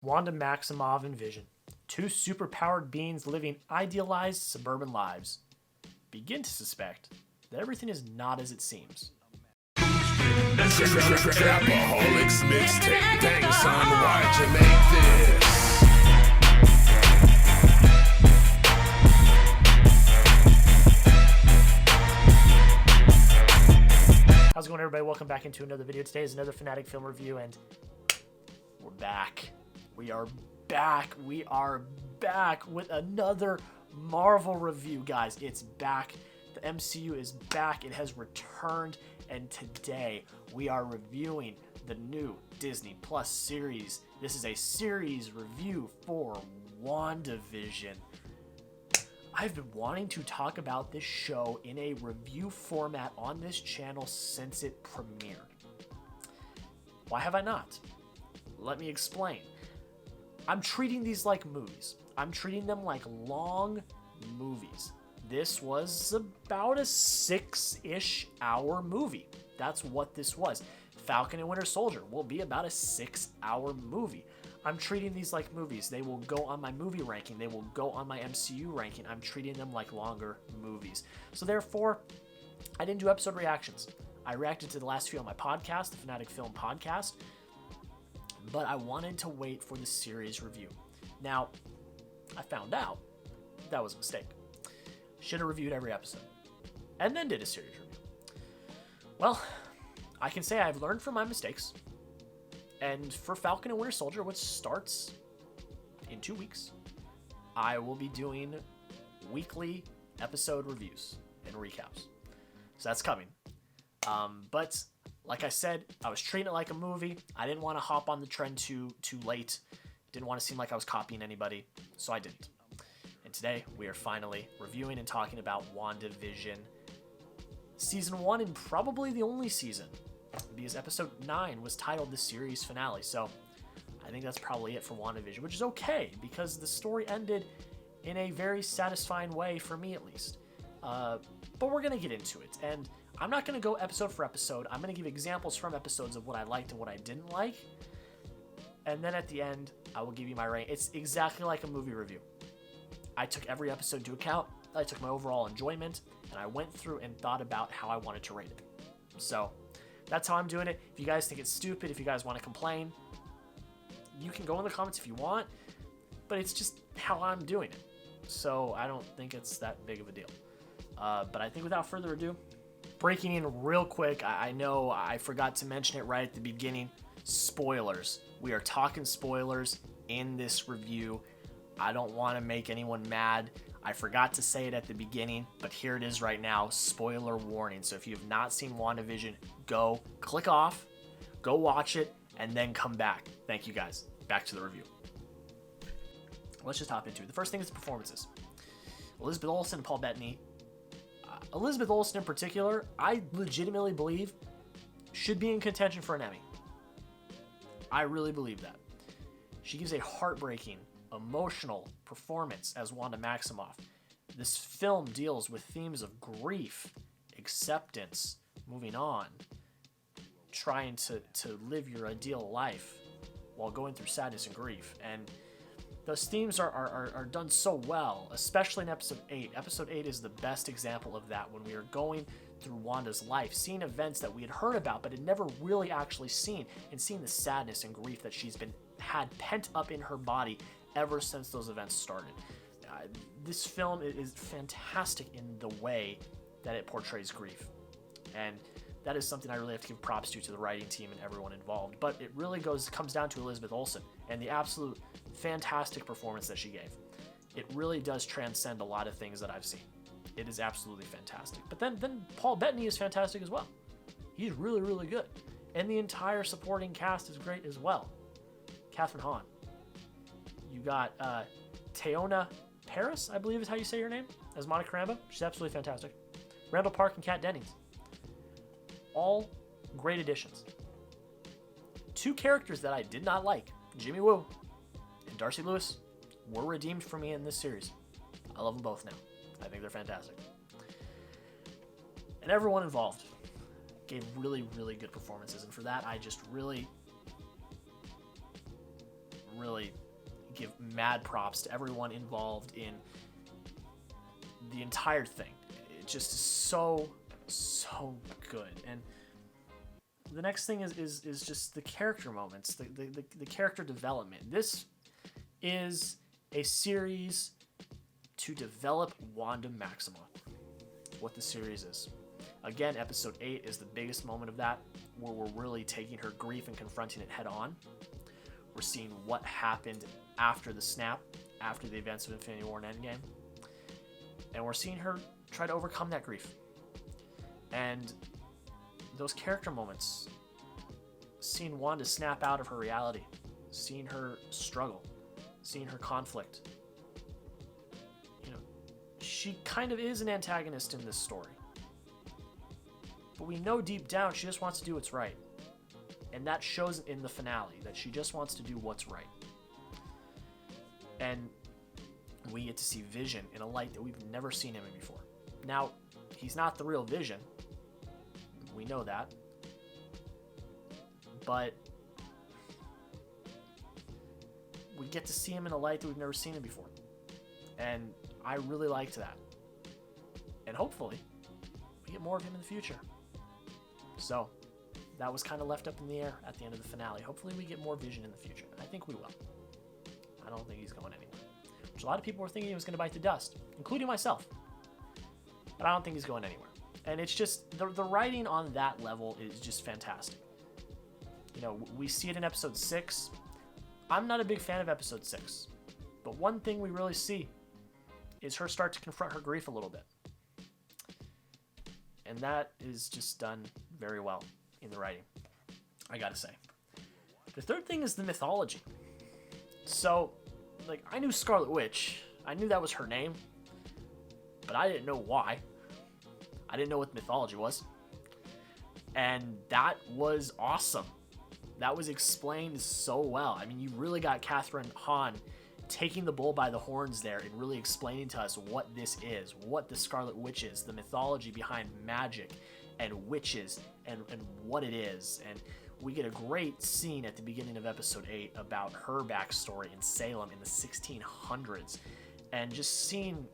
Wanda Maximoff and Vision, two superpowered beings living idealized suburban lives, begin to suspect that everything is not as it seems. Trapaholics mixtape. Dang son, why'd you make this? How's it going, everybody? Welcome back into another video. Today is another Fanatic Film review, and we're back. We are back. We are back with another Marvel review, guys. It's back. The MCU is back. It has returned, and today we are reviewing the new Disney Plus series. This is a series review for WandaVision. I've been wanting to talk about this show in a review format on this channel since it premiered. Why have I not? Let me explain. I'm treating these like movies. I'm treating them like long movies. This was about a 6-ish hour movie. That's what this was. Falcon and Winter Soldier will be about a 6-hour movie. I'm treating these like movies. They will go on my movie ranking. They will go on my MCU ranking. I'm treating them like longer movies. So therefore, I didn't do episode reactions. I reacted to the last few on my podcast, the Fanatic Film podcast, but I wanted to wait for the series review. Now, I found out that was a mistake. Should have reviewed every episode and then did a series review. Well, I can say I've learned from my mistakes. And for Falcon and Winter Soldier, which starts in 2 weeks, I will be doing weekly episode reviews and recaps. So that's coming. But like I said, I was treating it like a movie. I didn't want to hop on the trend too late. Didn't want to seem like I was copying anybody, so I didn't. And today we are finally reviewing and talking about WandaVision. Season 1 and probably the only season, because episode 9 was titled the series finale. So I think that's probably it for WandaVision, which is okay because the story ended in a very satisfying way for me, at least. But we're going to get into it. And I'm not going to go episode for episode. I'm going to give examples from episodes of what I liked and what I didn't like. And then at the end, I will give you my rank. It's exactly like a movie review. I took every episode into account. I took my overall enjoyment, and I went through and thought about how I wanted to rate it. So that's how I'm doing it. If you guys think it's stupid, if you guys want to complain, you can go in the comments if you want, but it's just how I'm doing it. So I don't think it's that big of a deal. But I think without further ado, breaking in real quick, I know I forgot to mention it right at the beginning. Spoilers. We are talking spoilers in this review. I don't want to make anyone mad. I forgot to say it at the beginning, but here it is right now. Spoiler warning. So if you have not seen WandaVision, go click off, go watch it, and then come back. Thank you guys. Back to the review. Let's just hop into it. The first thing is the performances. Elizabeth Olsen and Paul Bettany. Elizabeth Olsen in particular, I legitimately believe should be in contention for an Emmy. I really believe that. She gives a heartbreaking, emotional performance as Wanda Maximoff. This film deals with themes of grief, acceptance, moving on, trying to live your ideal life while going through sadness and grief. And those themes are done so well, especially in episode 8. Episode 8 is the best example of that, when we are going through Wanda's life, seeing events that we had heard about but had never really actually seen, and seeing the sadness and grief that she's had pent up in her body ever since those events started. This film is fantastic in the way that it portrays grief. And that is something I really have to give props to the writing team and everyone involved. But it really comes down to Elizabeth Olsen and the absolute fantastic performance that she gave. It really does transcend a lot of things that I've seen. It is absolutely fantastic. But then Paul Bettany is fantastic as well. He's really, really good. And the entire supporting cast is great as well. Catherine Hahn. You got Teyonah Parris, I believe is how you say her name, as Monica Rambeau. She's absolutely fantastic. Randall Park and Kat Dennings. All great additions. Two characters that I did not like, Jimmy Woo and Darcy Lewis, were redeemed for me in this series. I love them both now. I think they're fantastic. And everyone involved gave really, really good performances. And for that, I just really really give mad props to everyone involved in the entire thing. It just is so good. And the next thing is just the character moments, the character development. This is a series to develop Wanda Maximoff. What the series is. Again, episode 8 is the biggest moment of that, where we're really taking her grief and confronting it head on. We're seeing what happened after the snap, after the events of Infinity War and Endgame. And we're seeing her try to overcome that grief. And those character moments, seeing Wanda snap out of her reality, seeing her struggle, seeing her conflict. You know, she kind of is an antagonist in this story. But we know deep down she just wants to do what's right. And that shows in the finale, that she just wants to do what's right. And we get to see Vision in a light that we've never seen him in before. Now, he's not the real Vision. We know that. But we get to see him in a light that we've never seen him before. And I really liked that. And hopefully, we get more of him in the future. So, that was kind of left up in the air at the end of the finale. Hopefully we get more Vision in the future. I think we will. I don't think he's going anywhere. Which a lot of people were thinking he was going to bite the dust, including myself. But I don't think he's going anywhere. And it's just, the writing on that level is just fantastic. You know, we see it in episode 6. I'm not a big fan of episode 6. But one thing we really see is her start to confront her grief a little bit. And that is just done very well in the writing, I gotta say. The third thing is the mythology. So, like, I knew Scarlet Witch. I knew that was her name. But I didn't know why. I didn't know what mythology was. And that was awesome. That was explained so well. I mean, you really got Catherine Hahn taking the bull by the horns there and really explaining to us what this is, what the Scarlet Witch is, the mythology behind magic and witches and what it is. And we get a great scene at the beginning of episode 8 about her backstory in Salem in the 1600s. And just seeing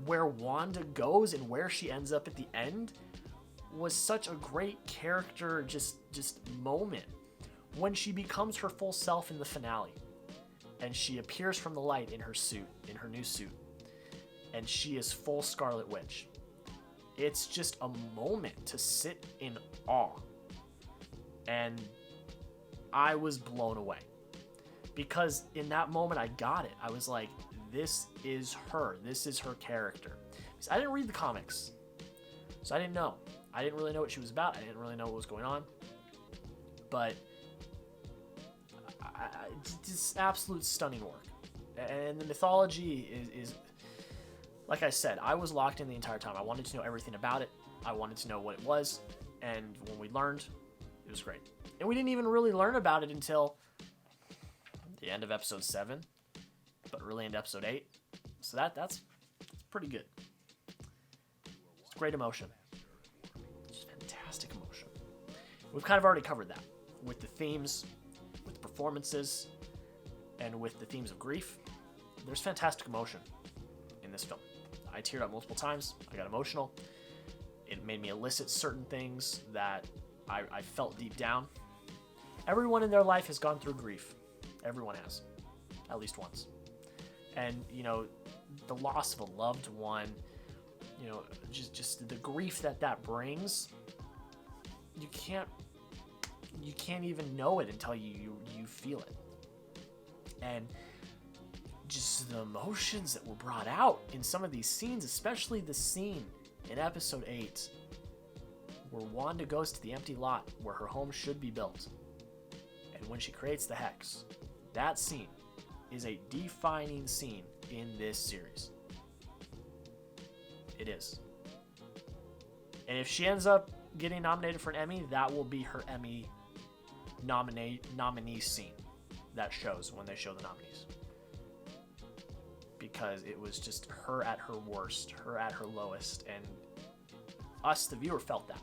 where Wanda goes and where she ends up at the end was such a great character just moment. When she becomes her full self in the finale, and she appears from the light in her suit, in her new suit, and she is full Scarlet Witch. It's just a moment to sit in awe. And I was blown away. Because in that moment I got it. I was like, this is her. This is her character. Because I didn't read the comics. So I didn't know. I didn't really know what she was about. I didn't really know what was going on. But just absolute stunning work. And the mythology is, like I said, I was locked in the entire time. I wanted to know everything about it. I wanted to know what it was. And when we learned, it was great. And we didn't even really learn about it until the end of episode 7, but really into episode 8. So that's pretty good. It's great emotion. Just fantastic emotion. We've kind of already covered that with the themes, with the performances, and with the themes of grief. There's fantastic emotion in this film. I teared up multiple times. I got emotional. It made me elicit certain things that I felt deep down. Everyone in their life has gone through grief. Everyone has, at least once. And, you know, the loss of a loved one, you know, just the grief that brings, you can't even know it until you feel it. And just the emotions that were brought out in some of these scenes, especially the scene in episode 8 where Wanda goes to the empty lot where her home should be built, and when she creates the hex, that scene is a defining scene in this series. It is. And if she ends up getting nominated for an Emmy, that will be her Emmy nominee scene that shows when they show the nominees. Because it was just her at her worst, her at her lowest, and us, the viewer, felt that.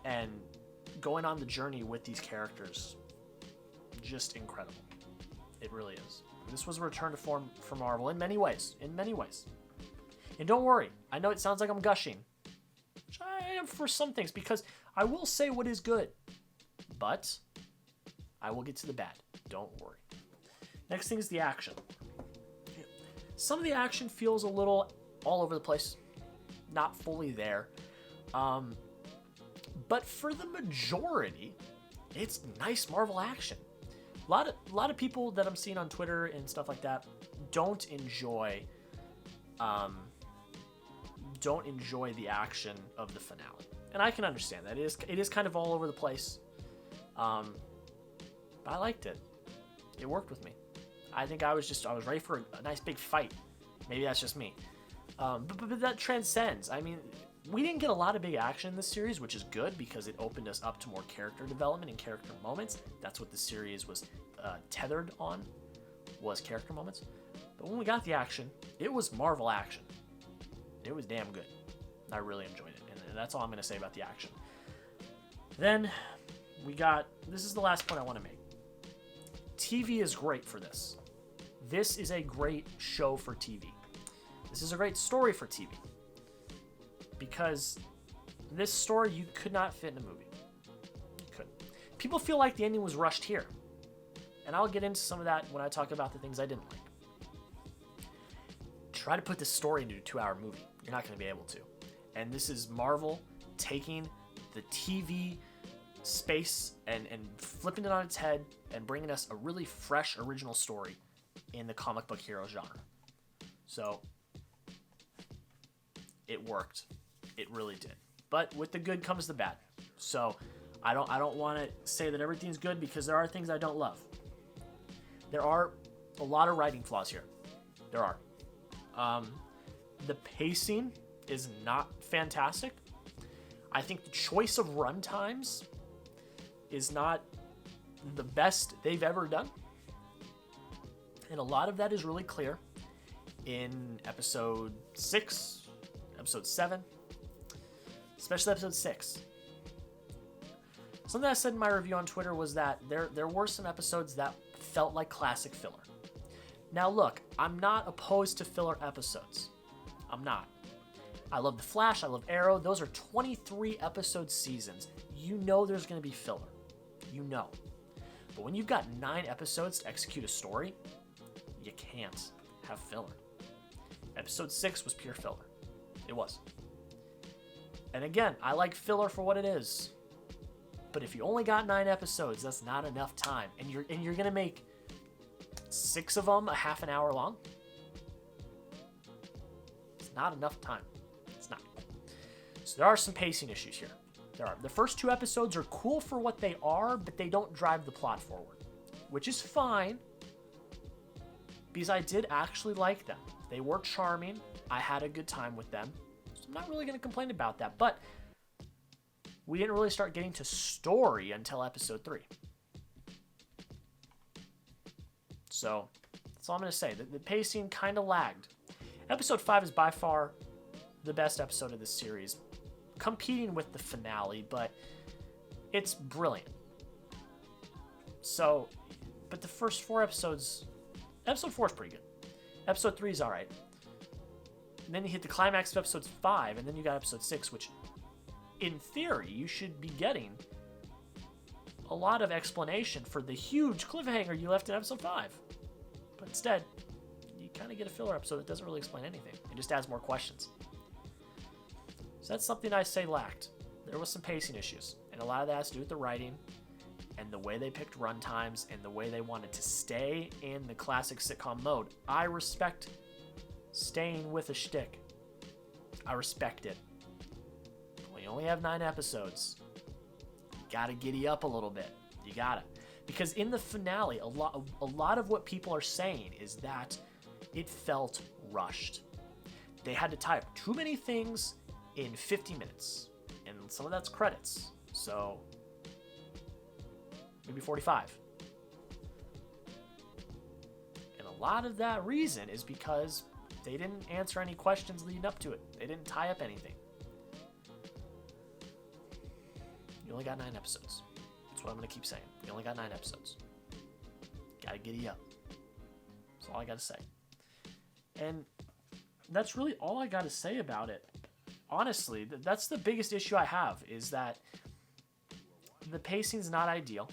And going on the journey with these characters, just incredible. It really is. This was a return to form for Marvel in many ways. In many ways. And don't worry, I know it sounds like I'm gushing, which I am for some things, because I will say what is good, but I will get to the bad. Don't worry. Next thing is the action. Some of the action feels a little all over the place, not fully there. But for the majority, it's nice Marvel action. A lot of people that I'm seeing on Twitter and stuff like that don't enjoy the action of the finale, and I can understand that. It is kind of all over the place, but I liked it. It worked with me. I think I was ready for a nice big fight. Maybe that's just me, but that transcends. I mean, we didn't get a lot of big action in this series, which is good because it opened us up to more character development and character moments. That's what the series was tethered on, was character moments. But when we got the action, it was Marvel action. It was damn good. I really enjoyed it, and that's all I'm going to say about the action. Then this is the last point I want to make. TV is great for this. This is a great show for TV. This is a great story for TV. Because this story you could not fit in a movie. You couldn't. People feel like the ending was rushed here. And I'll get into some of that when I talk about the things I didn't like. Try to put this story into a 2-hour movie. You're not going to be able to. And this is Marvel taking the TV space and flipping it on its head and bringing us a really fresh original story in the comic book hero genre. So it worked. It really did. But with the good comes the bad. So I don't want to say that everything's good, because there are things I don't love. There are a lot of writing flaws here. There are. The pacing is not fantastic. I think the choice of run times is not the best they've ever done. And a lot of that is really clear in episode 6, episode 7, especially episode 6. Something I said in my review on Twitter was that there were some episodes that felt like classic filler. Now look, I'm not opposed to filler episodes. I'm not. I love The Flash, I love Arrow. Those are 23 episode seasons. You know there's going to be filler. You know. But when you've got 9 episodes to execute a story, you can't have filler. Episode 6 was pure filler. It was. And again, I like filler for what it is. But if you only got 9 episodes, that's not enough time. And you're gonna make 6 of them a half an hour long. It's not enough time. It's not. So there are some pacing issues here. There are. The first 2 episodes are cool for what they are, but they don't drive the plot forward, which is fine, because I did actually like them. They were charming. I had a good time with them. So I'm not really going to complain about that. But we didn't really start getting to story until episode 3. So that's all I'm going to say. The pacing kind of lagged. Episode 5 is by far the best episode of this series, competing with the finale, but it's brilliant. So, but the first 4 episodes, episode 4 is pretty good. Episode 3 is alright. And then you hit the climax of episode 5, and then you got episode 6, which, in theory, you should be getting a lot of explanation for the huge cliffhanger you left in episode 5. But instead, you kind of get a filler episode that doesn't really explain anything. It just adds more questions. So that's something I say lacked. There was some pacing issues, and a lot of that has to do with the writing and the way they picked run times and the way they wanted to stay in the classic sitcom mode. I respect staying with a shtick. I respect it. But when you only have 9 episodes, you gotta giddy up a little bit. You gotta. Because in the finale, a lot of what people are saying is that it felt rushed. They had to tie up too many things in 50 minutes. And some of that's credits. So maybe 45. And a lot of that reason is because they didn't answer any questions leading up to it. They didn't tie up anything. You only got 9 episodes. That's what I'm going to keep saying. You only got 9 episodes. Gotta giddy up. That's all I got to say. And that's really all I got to say about it. Honestly, that's the biggest issue I have, is that the pacing's not ideal.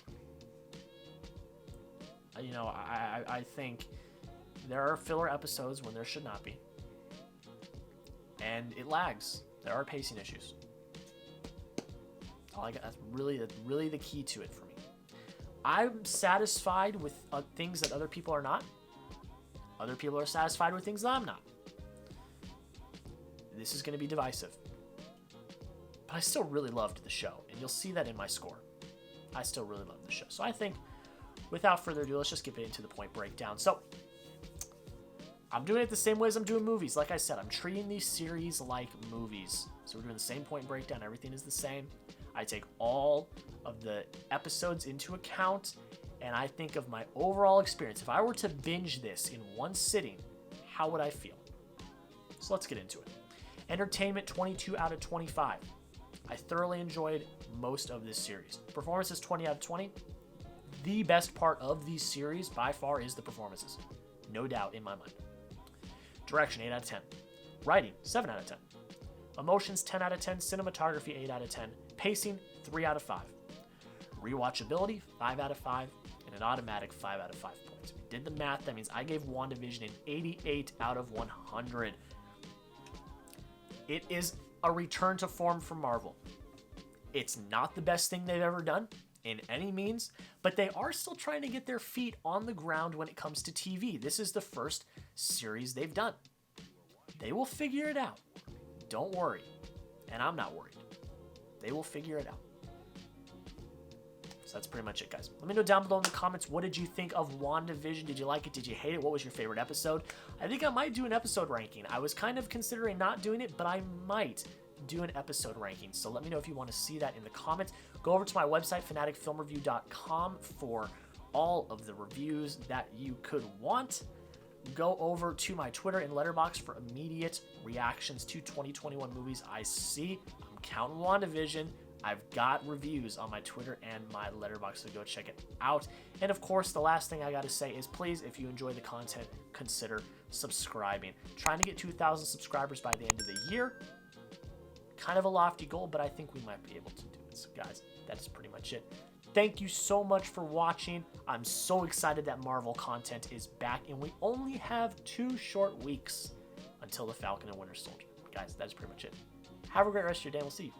You know, I think there are filler episodes when there should not be. And it lags. There are pacing issues. That's really the key to it for me. I'm satisfied with things that other people are not. Other people are satisfied with things that I'm not. This is going to be divisive. But I still really loved the show, and you'll see that in my score. I still really love the show. So I think, without further ado, let's just get into the point breakdown. So, I'm doing it the same way as I'm doing movies. Like I said, I'm treating these series like movies. So we're doing the same point breakdown. Everything is the same. I take all of the episodes into account, and I think of my overall experience. If I were to binge this in one sitting, how would I feel? So let's get into it. Entertainment, 22 out of 25. I thoroughly enjoyed most of this series. Performances, 20 out of 20. The best part of these series, by far, is the performances. No doubt in my mind. Direction, 8 out of 10. Writing, 7 out of 10. Emotions, 10 out of 10. Cinematography, 8 out of 10. Pacing, 3 out of 5. Rewatchability, 5 out of 5. And an automatic 5 out of 5 points. If you did the math, that means I gave WandaVision an 88 out of 100. It is a return to form from Marvel. It's not the best thing they've ever done in any means, but they are still trying to get their feet on the ground when it comes to TV. This is the first series they've done. They will figure it out. Don't worry. And I'm not worried. They will figure it out. So that's pretty much it, guys. Let me know down below in the comments, what did you think of WandaVision? Did you like it? Did you hate it? What was your favorite episode? I think I might do an episode ranking. I was kind of considering not doing it, but I might do an episode ranking. So let me know if you want to see that in the comments. Go over to my website, FinaticFilmReview.com, for all of the reviews that you could want. Go over to my Twitter and Letterboxd for immediate reactions to 2021 movies I see. I'm counting WandaVision. I've got reviews on my Twitter and my Letterboxd, so go check it out. And of course, the last thing I got to say is, please, if you enjoy the content, consider subscribing. Trying to get 2,000 subscribers by the end of the year. Kind of a lofty goal, but I think we might be able to do it. So guys, that's pretty much it. Thank you so much for watching. I'm so excited that Marvel content is back, and we only have 2 short weeks until the Falcon and Winter Soldier. Guys, that's pretty much it. Have a great rest of your day, and we'll see you